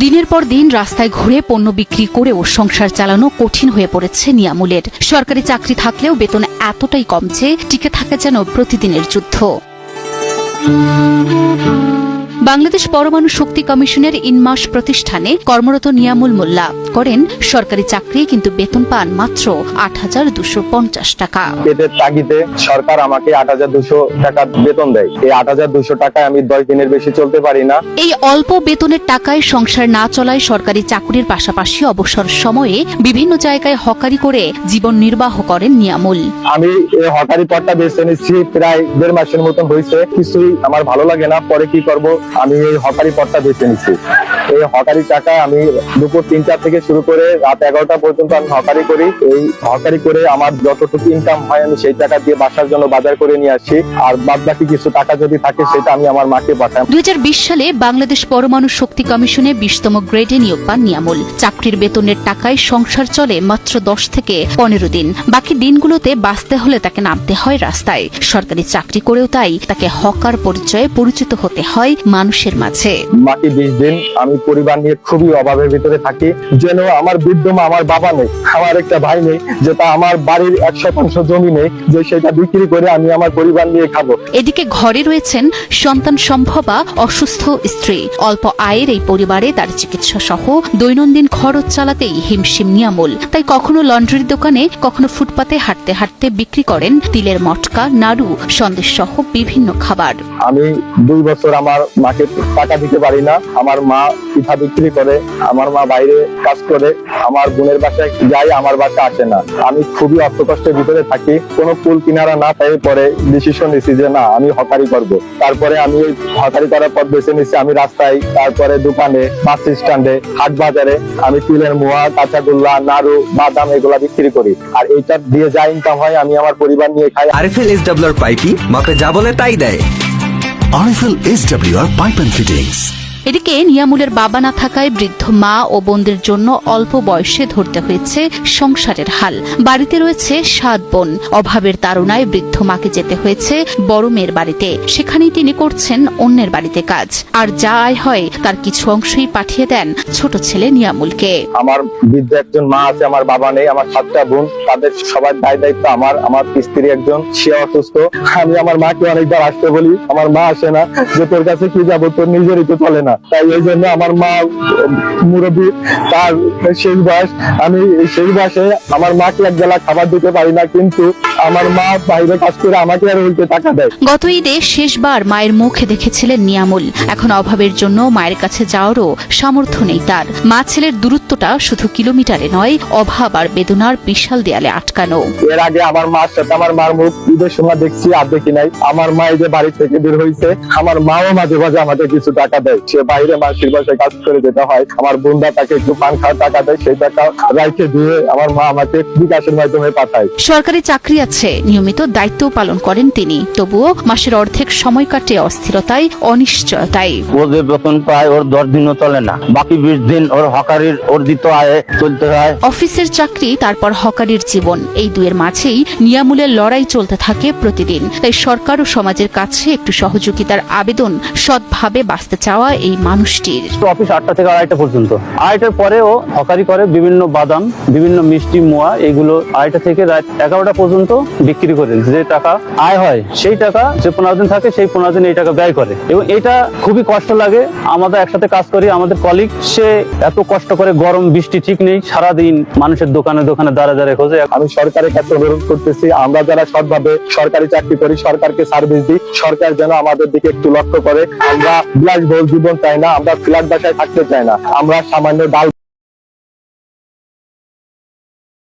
দিনের পর দিন রাস্তায় ঘুরে পণ্য বিক্রি করেও সংসার চালানো কঠিন হয়ে পড়েছে নিয়ামুলের। সরকারি চাকরি থাকলেও বেতন এতটাই কম যে টিকে থাকে যেন প্রতিদিনের যুদ্ধ। বাংলাদেশ পরমাণু শক্তি কমিশনের ইনমাস প্রতিষ্ঠানে কর্মরত নিয়ামুল মোল্লা করেন সরকারি চাকরি, কিন্তু বেতন পান মাত্র ৮,২৫০ টাকা। পেটের তাগিদে সরকার আমাকে ৮,২০০ টাকা বেতন দেয়। এই ৮,২০০ টাকায় আমি 10 দিনের বেশি চলতে পারি না। এই অল্প বেতনের টাকায় সংসার না চলায় সরকারি চাকরির পাশাপাশি অবসর সময়ে বিভিন্ন জায়গায় হকারি করে জীবন নির্বাহ করেন নিয়ামুল। আমি এই হকারি পদটা বেছে নিচ্ছি প্রায় ১.৫ মাসের মতন হয়েছে। কিছুই আমার ভালো লাগে না, পরে কি করব, আমি এই হকারি পদটা বেছে নিচ্ছি। এই হকারি টাকা আমি দুপুর ৩টা থেকে শুরু করে রাত ১১টা পর্যন্ত আমি হকারি করি। এই হকারি করে আমার যতটুকু ইনকাম হয় আমি সেই টাকা দিয়ে বাসার জন্য বাজার করে নিয়ে আসি, আর বাদ বাকি কিছু টাকা যদি থাকে সেটা আমি আমার মাকে পাঠাই। ২০২০ সালে বাংলাদেশ পরমাণু শক্তি কমিশনে ২০তম গ্রেডে নিয়োগ পান নিয়ামুল। চাকরির বেতনের টাকায় সংসার চলে মাত্র ১০ থেকে ১৫ দিন। বাকি দিনগুলোতে বাঁচতে হলে তাকে নামতে হয় রাস্তায়। সরকারি চাকরি করেও তাই তাকে হকার পরিচয়ে পরিচিত হতে হয় মানুষের মাঝে। বাকি ২০ দিন আমি পরিবার নিয়ে খুবই অভাবের ভিতরে থাকি। যেন আমার বৃদ্ধ মা, আমার বাবা নেই, আমার একটা ভাই নেই, যেটা আমার বাড়ির ১০০% জমি নেই, যে সেটা বিক্রি করে আমি আমার পরিবার নিয়ে খাবো। এদিকে ঘরে রয়েছেন সন্তান সম্ভবা অসুস্থ স্ত্রী। অল্প আয়ের এই পরিবারে তার চিকিৎসা সহ দৈনন্দিন খরচ চালাতেই হিমশিম নিয়ামুল। তাই কখনো লন্ড্রির দোকানে, কখনো ফুটপাতে হাঁটতে হাঁটতে বিক্রি করেন তিলের মটকা, নাড়ু, সন্দেশ সহ বিভিন্ন খাবার। আমি ২ বছর আমার মাকে টাকা দিতে পারি না। আমার মা পিঠা বিক্রি করে, আমার মা বাইরে কাজ করে, আমার বোনের বাসায় যাই, আমার বাসা আসে না। আমি খুবই অর্থ কষ্টের ভিতরে থাকি। কোনো কুল কিনারা না পেয়ে পরে ডিসিশন নিয়েছি যে না, আমি হকারি করব। তারপরে আমি হকারি করার পর বেছে নিচ্ছি আমি রাস্তায়, তারপরে দোকানে, বাস স্ট্যান্ডে, হাট বাজারে আমি তিলের মোয়া, কাঁচাগোল্লা, নাড়ু, বাদাম এগুলা বিক্রি করি। আর এইটা দিয়ে যা ইনকাম হয় আমি আমার পরিবার নিয়ে খাই। আরএফএল এসডব্লিউআর পাইপি মাপে যা বলে তাই দেয়। RFL SWR pipe and fittings. এদিকে নিয়ামুলের বাবা না থাকায় বৃদ্ধ মা ও বোনদের জন্য অল্প বয়সে ধরতে হয়েছে সংসারের হাল। বাড়িতে রয়েছে ৭ বোন। অভাবের তাড়নায় বৃদ্ধ মাকে যেতে হয়েছে বড় মেয়ের বাড়িতে। সেখানেই তিনি করছেন অন্যের বাড়িতে কাজ, আর যা আয় হয় তার কিছু অংশই পাঠিয়ে দেন ছোট ছেলে নিয়ামুলকে। আমার বৃদ্ধ একজন মা আছে, আমার বাবা নেই, আমার 7টা বোন, তাদের সবার দায় দায়িত্ব আমার। আমার স্ত্রী একজন, সে অসুস্থ। আমি আমার মাকে অনেকবার আসতে বলি, আমার মা আসে না, যে তোর কাছে কি যাবো, তোর নিজেরই তো চলে না। তাই এই জন্য আমার মা মুরব্বী, তার শেষ বয়স। আমি সেই বয়সে আমার মাকে এক বেলা খাবার দিতে পারি না, কিন্তু আমার মা বাইরে কাজ করে আমাকে আর উল্টে টাকা দেয়। গত ঈদে শেষবার মায়ের মুখে দেখেছিলেন নিয়ামুল। এখন অভাবের জন্য মায়ের কাছে যাওয়ারও সামর্থ্য নেই তার। মা ছেলের দূরত্বটা শুধু কিলোমিটারে নয়, অভাব আর বেদনার বিশাল দেয়ালে আটকানো। এর আগে আমার মার সাথে আমার মার মুখ ঈদের সময় দেখছি, আর দেখি নাই। আমার মা এই যে বাড়ি থেকে বের হয়েছে, আমার মাও মাঝে মাঝে আমাকে কিছু টাকা দেয়। সে বাইরে মাসির বাসায় কাজ করে যেতে হয়, আমার বোনরা তাকে একটু পান খাওয়ার টাকা দেয়, সেই টাকা রাইখে দিয়ে আমার মা আমাকে বিকাশের মাধ্যমে পাঠায়। সরকারি চাকরি আছে, নিয়মিত দায়িত্ব পালন করেন তিনি। তবুও মাসের অর্ধেক সময় কাটে অস্থিরতায়, অনিশ্চয়তায়। ও যে বেতন পায় ওর 10 দিনও চলে না, বাকি 20 দিন ওর হকারির অর্জিত আয়ে চলতে হয়। অফিসের চাকরি, তারপর হকারির জীবন, এই দুয়ের মাঝেই নিয়ামুলের লড়াই চলতে থাকে প্রতিদিন। তাই সরকার ও সমাজের কাছে একটু সহযোগিতার আবেদন, সৎভাবে বাঁচতে চাওয়া এই মানুষটির। অফিস 8টা থেকে 2:30 পর্যন্ত। 2:30টার পরেও হকারি করে বিভিন্ন বাদাম, বিভিন্ন মিষ্টি মোয়া, এগুলো 2:30 থেকে রাত 11টা পর্যন্ত বিক্রি করে। যে টাকা আয় হয় সেই টাকা যে 15 দিন থাকে, সেই 15 দিন এই টাকা ব্যয় করে। এবং এটা খুবই কষ্ট লাগে। আমাদের একসাথে কাজ করি, আমাদের কলিগ, সে এত কষ্ট করে, গরম বৃষ্টি ঠিক নেই, সারাদিন মানুষের দোকানে দোকানে দাঁড়া দাঁড়িয়ে খোঁজে। আমি সরকারের কাছে অনুরোধ করতেছি, আমরা যারা সৎভাবে সরকারি চাকরি করি, সরকারকে সার্ভিস দিই, সরকার যেন আমাদের দিকে একটু লক্ষ্য করে। আমরা বিলাসবহুল জীবন চাই না, আমরা ফ্ল্যাট বাসায় থাকতে চাই না, আমরা সামান্য ডাল